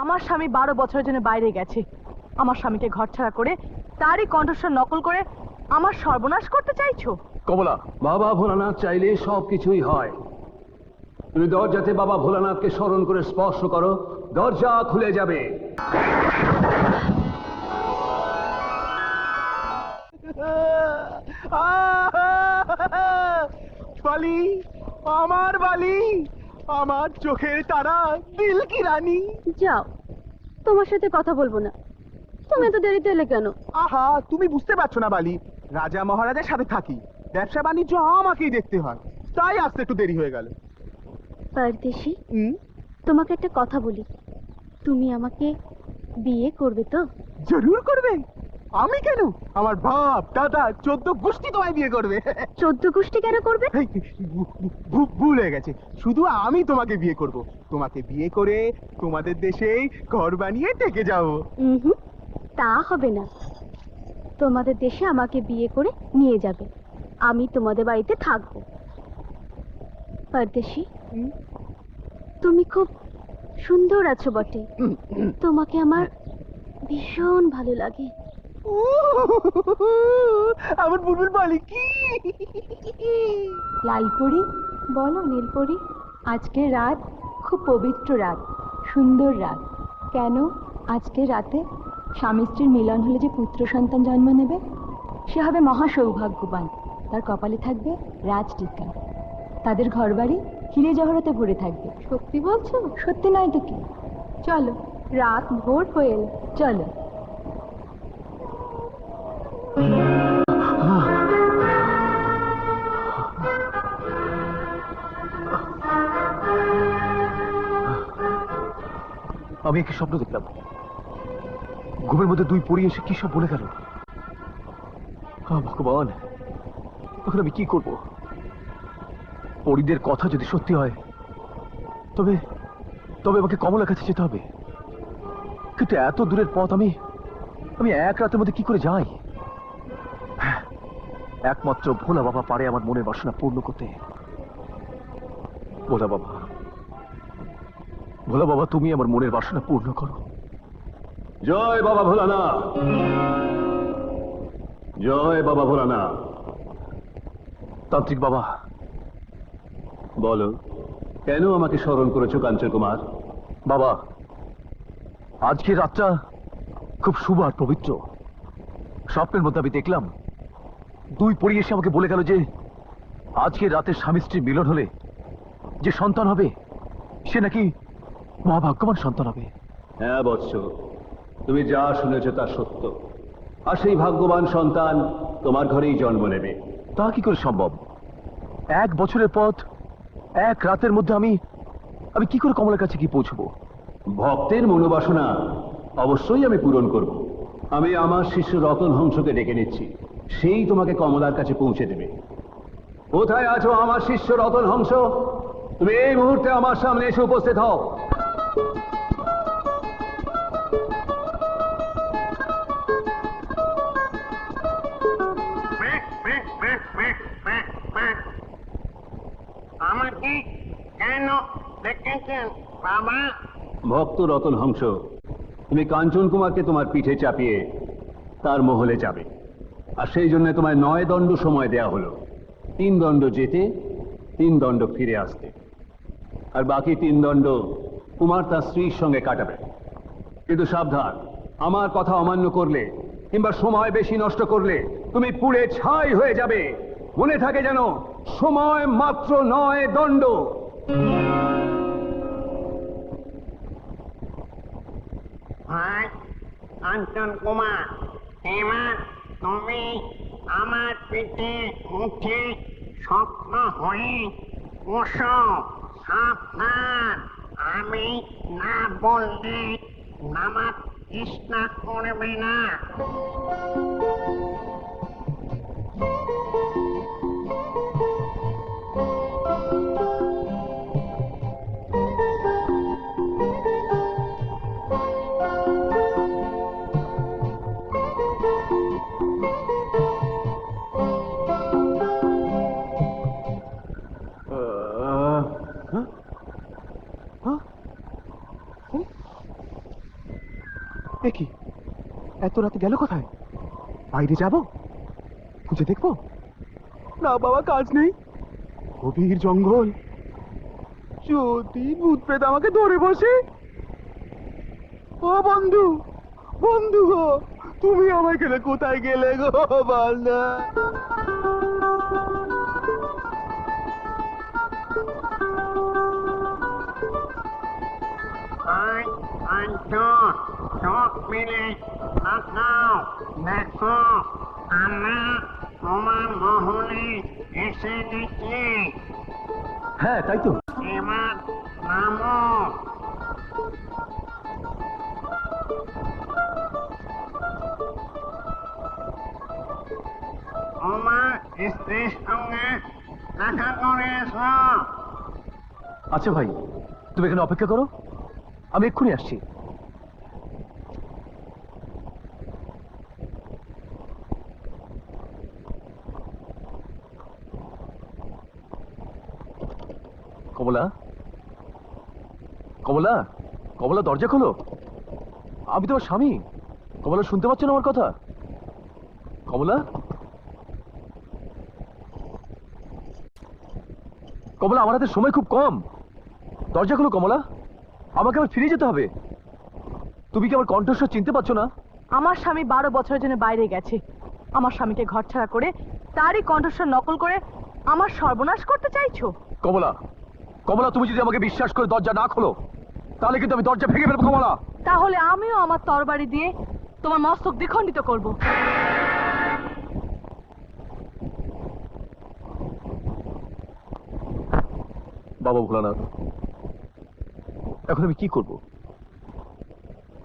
আমার স্বামী 12 বছরের জন্য বাইরে গেছে। আমার স্বামীকে ঘরছাড়া করে তারই কণ্ঠস্বর নকল করে আমার সর্বনাশ করতে চাইছো? কমলা, বাবা ভোলানাথ চাইলে সবকিছুই হয়। তুমি দরজাতে বাবা ভোলানাথকে স্মরণ করে স্পর্শ করো, দরজা খুলে যাবে। বালি, আমার বালি, আমার চোখের তারা, দিল কি রানী। যাও, তোমার সাথে কথা বলবো না। তুমি এত দেরিতে এলে কেন? আহা, তুমি বুঝতে পারছো না বালি, রাজা মহারাজার সাথে থাকি, ব্যবসা বাণিজ্য আমাকেই দেখতে হয়, তাই আসতে একটু দেরি হয়ে গেল। পারদেশি, তোমাকে একটা কথা বলি, তুমি আমাকে বিয়ে করবে তো? জরুর করবে। আমি কেন, আমার বাপ দাদা 14 গোষ্ঠী তোমায় বিয়ে করবে। 14 গোষ্ঠী কেন করবে? ভুল হয়ে গেছে, শুধু আমি তোমাকে বিয়ে করব। তোমাকে বিয়ে করে তোমাদের দেশেই ঘর বানিয়ে থেকে যাবো। তা হবে না। তোমাদের দেশে আমাকে বিয়ে করে নিয়ে যাবে, আমি তোমাদের বাড়িতে থাকবো। পারদেশি, তুমি খুব সুন্দর আছো বটে, তোমাকে আমার ভীষণ ভালো লাগে। আমার বুলবুল বলে কি? লালপরি, বলো নীলপরি, আজকের রাত খুব পবিত্র রাত, সুন্দর রাত। কেন? আজকের রাতে স্বামী স্ত্রীর মিলন হলে যে পুত্র সন্তান জন্ম নেবে, সে হবে মহা সৌভাগ্যবান। তার কপালে থাকবে রাজটিকা, তাদের ঘরবাড়ি হিরে জহরতে ভরে থাকবে। সত্যি বলছো? সত্যি নয় তো কি? চলো, রাত ভোর হয়ে এলো, চলো। আমি একটি স্বপ্ন দেখলাম, ঘুমের মধ্যে দুই পরী এসে কি সব বলে গেল। ভগবান, এখন আমি কি করব? পরীদের কথা যদি সত্যি হয়, তবে তবে আমাকে কমলার কাছে যেতে হবে। কিন্তু এত দূরের পথ আমি এক রাতের মধ্যে কি করে যাই? একমাত্র ভোলা বাবা পারে আমার মনের বাসনা পূর্ণ করতে। ভোলা বাবা, ভোলা বাবা, তুমি আমার মনের বাসনা পূর্ণ করো। জয় বাবা ভোলানাথ, জয় বাবা ভোলানাথ। তান্ত্রিক বাবা, বলো, কেন আমাকে স্মরণ করেছো কাঞ্চন কুমার? বাবা, আজকের রাতটা খুব শুভ আর পবিত্র। স্বপ্নের মধ্যে আমি দেখলাম দুই পরী এসে আমাকে বলে গেল যে আজকের রাতে স্বামী স্ত্রীর মিলন হলে যে সন্তান হবে, সে নাকি মহাভাগ্যবান সন্তান হবে। হ্যাঁ বৎস, তুমি যা শুনেছ তা সত্য। আর সেই ভাগ্যবান সন্তান তোমার ঘরেই জন্ম নেবে। তা কি করে সম্ভব? 1 বছরের পথ 1 রাতের মধ্যে আমি কি করে কমলার কাছে কি পৌঁছবো? ভক্তের মনোবাসনা অবশ্যই আমি পূরণ করব। আমি আমার শিষ্য রতন হংসকে ডেকে নিচ্ছি, সেই তোমাকে কমলার কাছে পৌঁছে দেবে। কোথায় আছো আমার শিষ্য রতন হংস? তুমি এই মুহূর্তে আমার সামনে এসে উপস্থিত হও। আমাকে কেন ডেকেছেন বাবা? ভক্ত রতন হংস, তুমি কাঞ্চন কুমারকে তোমার পিঠে চাপিয়ে তার মহলে যাবে, আর সেই জন্য তোমায় 9 দণ্ড সময় দেয়া হলো। 3 দণ্ড যেতে, 3 দণ্ড ফিরে আসতে, আর বাকি 3 দণ্ড কুমার তার স্ত্রীর সঙ্গে কাটাবে। কিন্তু সাবধান, আমার কথা অমান্য করলে কিংবা সময় বেশি নষ্ট করলে তুমি পুড়ে ছাই হয়ে যাবে। মনে থাকে যেন, সময় মাত্র 9 দণ্ড। ভাই কাঞ্চন কুমার, এবার তুমি আমার পিঠে উঠে স্বপ্ন হয়ে বসো। সাবধান, আমি না বললে নামাজ চেষ্টা করবে না। এ কি, এত রাতে গেল কোথায়? বাইরে যাব, খুঁজে দেখবো? না বাবা, কাজ নেই, গভীর জঙ্গল, যদি ভূত প্রেত আমাকে ধরে বসে। ও বন্ধু, বন্ধু গো, তুমি আমায় গেলে কোথায় গেলে গো বালদা? আয় আঞ্চল চোখ মিলে তাকাও, দেখো আমরা তোমার মহলে এসে গেছি। হ্যাঁ তাই তো। এবার নামো। তোমার স্ত্রীর সঙ্গে দেখা করে এসো। আচ্ছা ভাই, তুমি এখানে অপেক্ষা করো, আমি এক্ষুনি আসছি। কমলা, কমলা, কমলা, দরজা খোলো, আমি তোমার স্বামী। কমলা, শুনতে পাচ্ছ না আমার কথা? কমলা, কমলা, আমার হাতে সময় খুব কম, দরজা খোলো কমলা, আমাকে আবার ফিরে যেতে হবে। তুমি কি আমার কণ্ঠস্বর চিনতে পারছো না? আমার স্বামী 12 বছরের জন্য বাইরে গেছে। আমার স্বামীকে ঘরছাড়া করে তারই কণ্ঠস্বর নকল করে আমার সর্বনাশ করতে চাইছো? কমলা, কমলা, তুমি যদি আমাকে বিশ্বাস করে দরজা না খোলো, তাহলে কিন্তু আমি দরজা ভেঙে ফেলবো কমলা। তাহলে আমিও আমার তরবারি দিয়ে তোমার মস্তক দ্বিখণ্ডিত করব। বাবা ভোলানাথ, এখন আমি কি করব?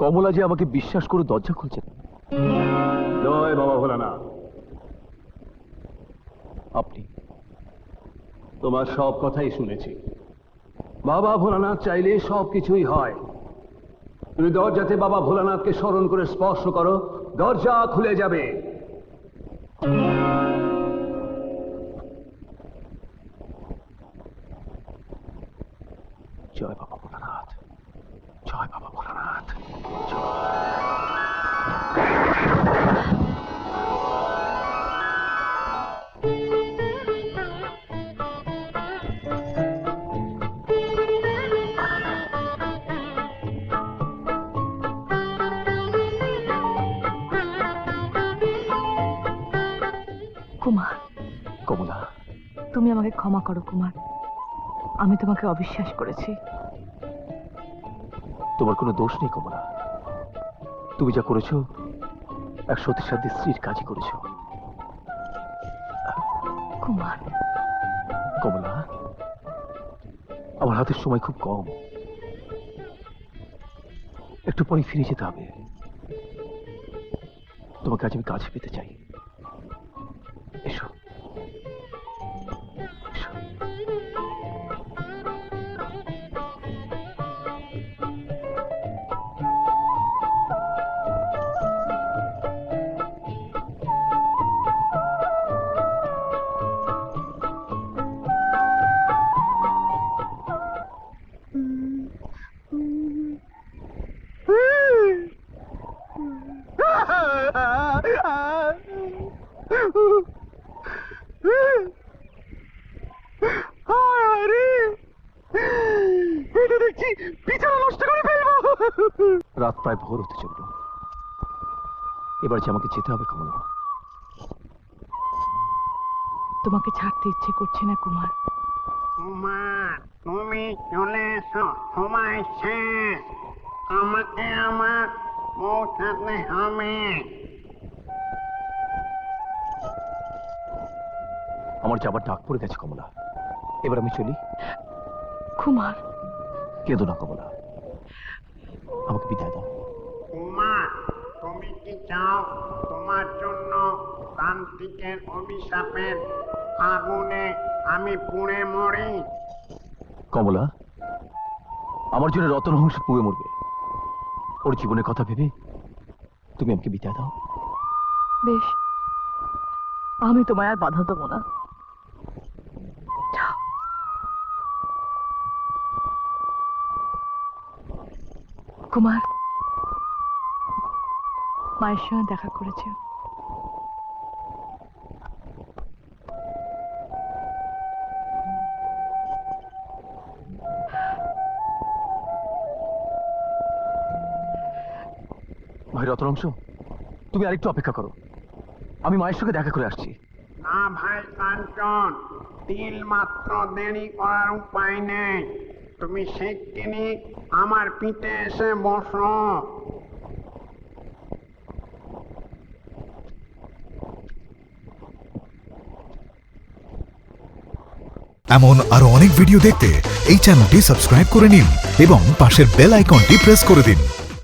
কমলা যে আমাকে বিশ্বাস করে দরজা খুলছে না। জয় বাবা ভোলানাথ। আপনি? তোমার সব কথাই শুনেছি। বাবা ভোলানাথ চাইলে সব কিছুই হয়। তুমি দরজাতে বাবা ভোলানাথকে স্মরণ করে স্পর্শ করো, দরজা খুলে যাবে। জয় বাবা ভোলানাথ, জয় বাবা ভোলানাথ, কুমার, কমলা। তুমি আমাকে ক্ষমা করো কুমার, আমি তোমাকে অবিশ্বাস করেছি। তোমার কোনো দোষ নেই কমলা, তুমি যা করেছো এক সতীসাধ্যী স্ত্রীর কাজই করেছো। কুমার, কমলা, আমার হাতের সময় খুব কম, একটু পরে ফিরে যেতে হবে। তোমাকে আজ আমি কাছে পেতে চাই, এসো, এসো। আরে, এটা দেখছি বিছানা নষ্ট করে ফেলবো। রাত প্রায় ভোর হতে চলল, এবার যে আমাকে যেতে হবে কমলা। তোমাকে ছাড়তে ইচ্ছে করছে না কুমার। কুমার, তুমি চলে এসো, সময় শেষ। আমাকে আমার পৌঁছাতে হবে। আমার যাবার ডাক পড়ে গেছে কমলা, এবার আমি চলি। কুমার, কেঁদো না কমলা, আমাকে বিদায় দাও। কুমার, তুমি কি চাও তোমার জন্য তান্ত্রিকের অভিশাপের আগুনে আমি পুড়ে মরি? কমলা, আমার জন্য রতনহংস পুড়ে মরবে, ওর জীবনের কথা ভেবে তুমি আমাকে বিদায় দাও। বেশ, আমি তোমায় আর বাধা দেবো না। যাও। কুমার, মায়ের সঙ্গে দেখা করেছে। ভাই রতনাংশ, তুমি আরেকটু অপেক্ষা করো, আমি মায়ের সঙ্গে দেখা করে আসছি। না ভাই কাঞ্চন, তিল মাত্র দেরি করার উপায় নেই। তুমি শিগগিরই আমার পিঠে এসে বসো। এমন আরো অনেক ভিডিও দেখতে এই চ্যানেলটি সাবস্ক্রাইব করে নিন এবং পাশের বেল আইকনটি প্রেস করে দিন।